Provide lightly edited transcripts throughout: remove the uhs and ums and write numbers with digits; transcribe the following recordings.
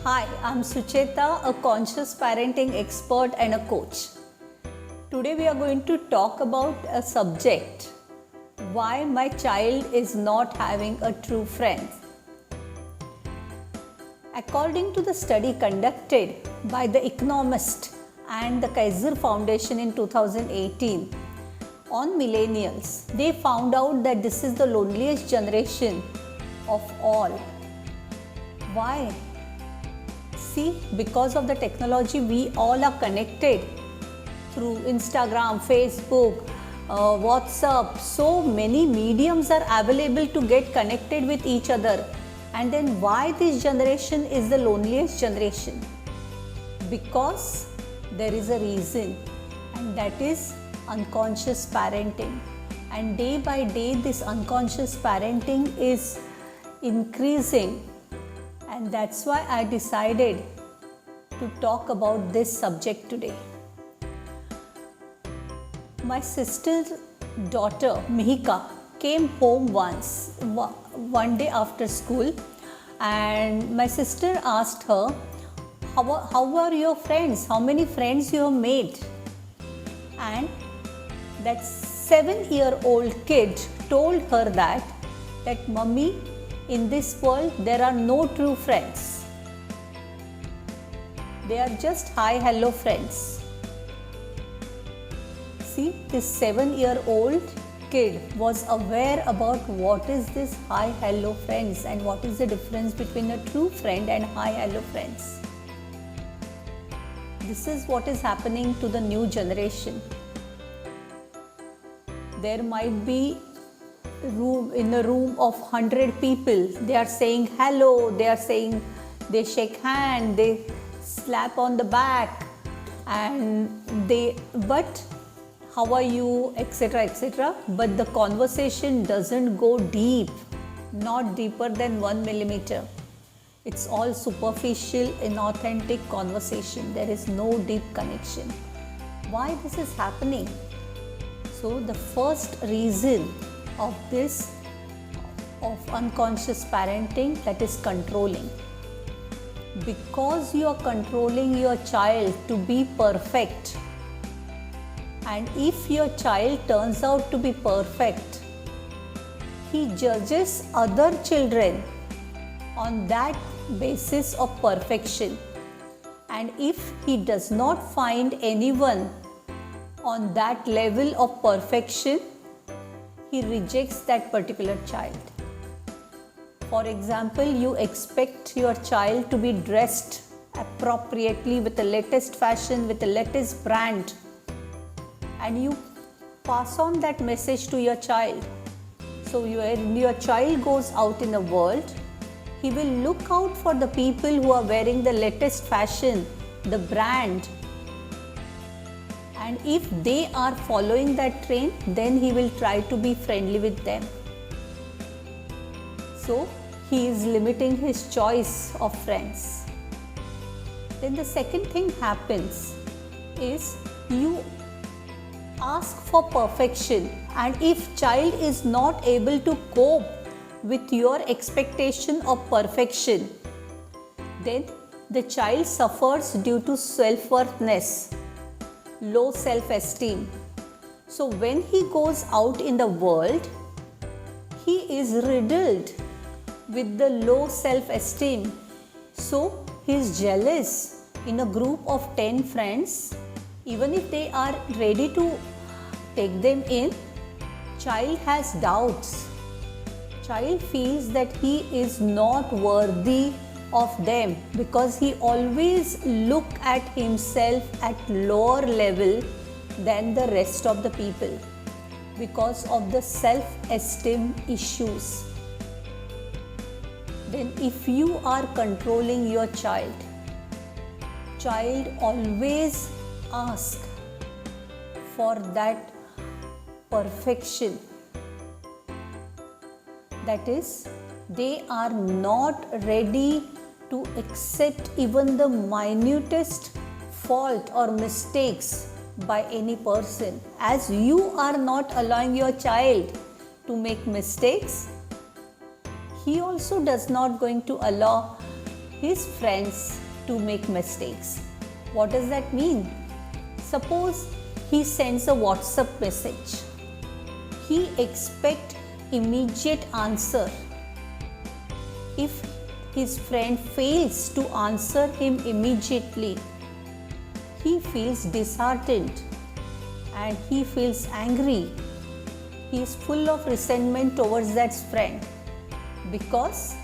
Hi, I'm Sucheta, a conscious parenting expert and a coach. Today we are going to talk about a subject, why my child is not having a true friend. According to the study conducted by The Economist and the Kaiser Foundation in 2018 on millennials, they found out that this is the loneliest generation of all. Why? See, because of the technology, we all are connected through Instagram, Facebook, WhatsApp. So many mediums are available to get connected with each other. And then why this generation is the loneliest generation? Because there is a reason, and that is unconscious parenting. And day by day, this unconscious parenting is increasing. And that's why I decided to talk about this subject today. My sister's daughter Mihika came home one day after school, and my sister asked her, how are your friends? How many friends you have made? And that 7-year-old kid told her that mummy, in this world there are no true friends. They are just hi hello friends. See, this 7-year-old kid was aware about what is this hi hello friends and what is the difference between a true friend and hi hello friends. This is what is happening to the new generation. There might be in a room of 100 people, they are saying hello, they shake hand, they slap on the back, but how are you, etc., etc. But the conversation doesn't go deep, not deeper than 1 millimeter. It's all superficial, inauthentic conversation. There is no deep connection. Why this is happening? So the first reason of unconscious parenting, that is controlling. Because you are controlling your child to be perfect, and if your child turns out to be perfect, he judges other children on that basis of perfection, and if he does not find anyone on that level of perfection, he rejects that particular child. For example, you expect your child to be dressed appropriately with the latest fashion, with the latest brand, and you pass on that message to your child. So when your child goes out in the world, he will look out for the people who are wearing the latest fashion, the brand. And if they are following that trend, then he will try to be friendly with them. So he is limiting his choice of friends. Then the second thing happens is you ask for perfection, and if child is not able to cope with your expectation of perfection, then the child suffers due to self-worthness, low self-esteem. So when he goes out in the world, he is riddled with the low self-esteem. So he is jealous. In a group of 10 friends, even if they are ready to take them in, child has doubts. Child feels that he is not worthy of them because he always look at himself at lower level than the rest of the people because of the self-esteem issues. Then if you are controlling your child always ask for that perfection. That is, they are not ready to accept even the minutest fault or mistakes by any person. As you are not allowing your child to make mistakes, he also does not going to allow his friends to make mistakes. What does that mean? Suppose he sends a WhatsApp message. He expects immediate answer. If his friend fails to answer him immediately, he feels disheartened and he feels angry. He is full of resentment towards that friend because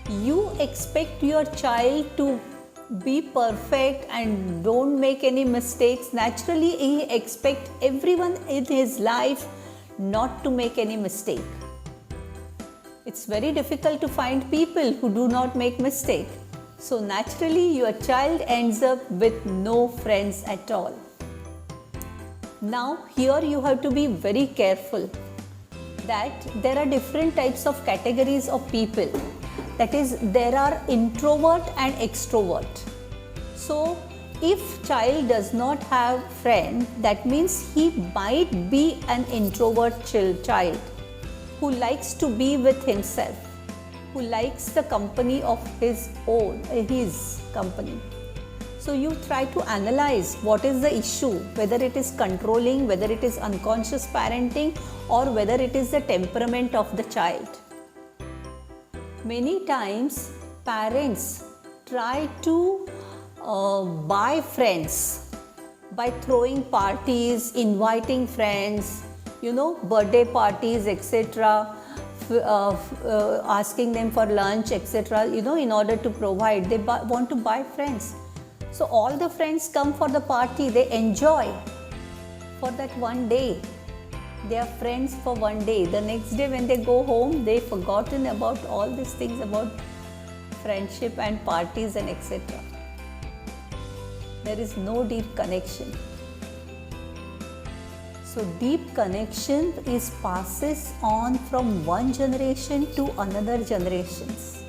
you expect your child to be perfect and don't make any mistakes. Naturally, he expects everyone in his life not to make any mistake. It's very difficult to find people who do not make mistake. So naturally, your child ends up with no friends at all. Now, here you have to be very careful that there are different types of categories of people. That is, there are introvert and extrovert. So, if child does not have friend, that means he might be an introvert child who likes to be with himself, who likes the company of his company. So you try to analyze what is the issue, whether it is controlling, whether it is unconscious parenting, or whether it is the temperament of the child. Many times parents try to buy friends by throwing parties, inviting friends, birthday parties, etc., asking them for lunch, etc., in order to provide. They want to buy friends. So all the friends come for the party, they enjoy for that one day. They are friends for one day. The next day when they go home, they've forgotten about all these things about friendship and parties and etc. There is no deep connection. So deep connection is passes on from one generation to another generations.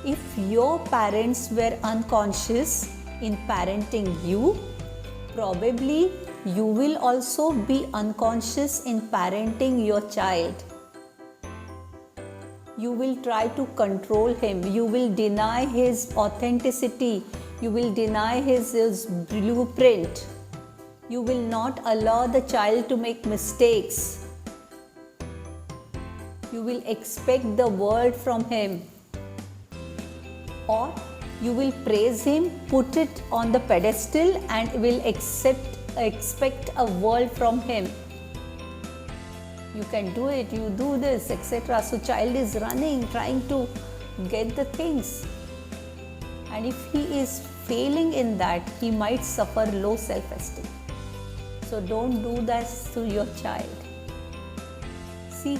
If your parents were unconscious in parenting you, probably you will also be unconscious in parenting your child. You will try to control him. You will deny his authenticity. You will deny his blueprint. You will not allow the child to make mistakes. You will expect the world from him. Or you will praise him, put it on the pedestal, and will expect a world from him. You can do it, you do this, etc. So child is running, trying to get the things. And if he is failing in that, he might suffer low self-esteem. So don't do that to your child. See,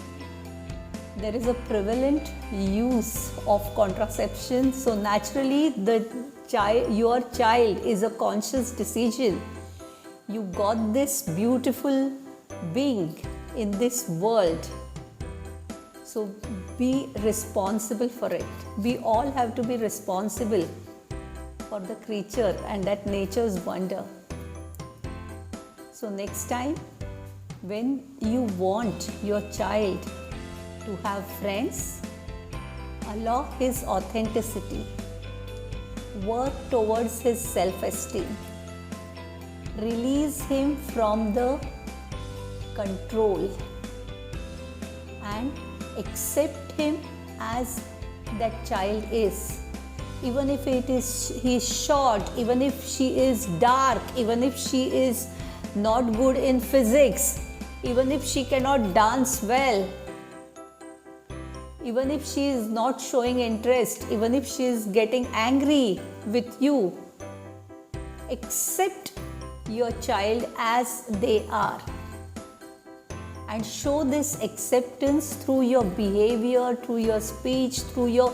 there is a prevalent use of contraception. So naturally, your child is a conscious decision. You got this beautiful being in this world. So be responsible for it. We all have to be responsible for the creature and that nature's wonder. So next time, when you want your child to have friends, allow his authenticity, work towards his self-esteem, release him from the control and accept him as that child is. Even if he is short, even if she is dark, even if she is not good in physics, even if she cannot dance well, even if she is not showing interest, even if she is getting angry with you, accept your child as they are and show this acceptance through your behavior, through your speech, through your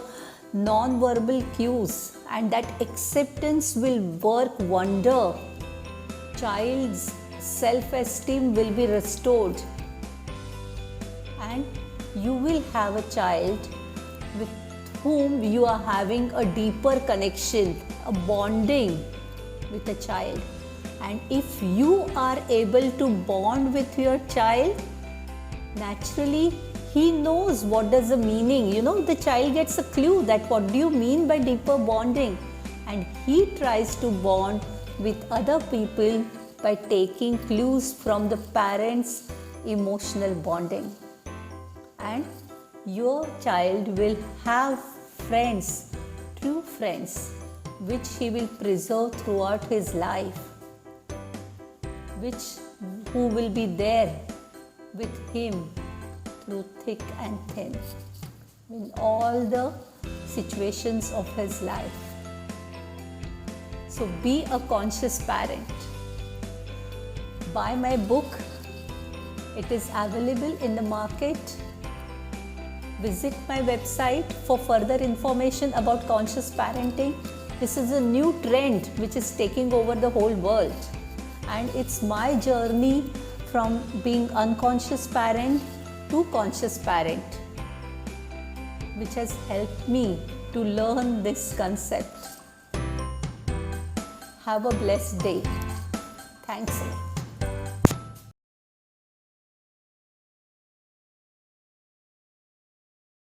non-verbal cues, and that acceptance will work wonder. Child's self-esteem will be restored and you will have a child with whom you are having a deeper connection, a bonding with a child. And if you are able to bond with your child, naturally he knows what does the meaning, the child gets a clue that what do you mean by deeper bonding, and he tries to bond with other people by taking clues from the parents' emotional bonding. And your child will have friends, true friends, which he will preserve throughout his life, who will be there with him through thick and thin in all the situations of his life. So be a conscious parent. Buy my book. It is available in the market. Visit my website for further information about conscious parenting. This is a new trend which is taking over the whole world, and it's my journey from being unconscious parent to conscious parent, which has helped me to learn this concept. Have a blessed day. Thanks a lot.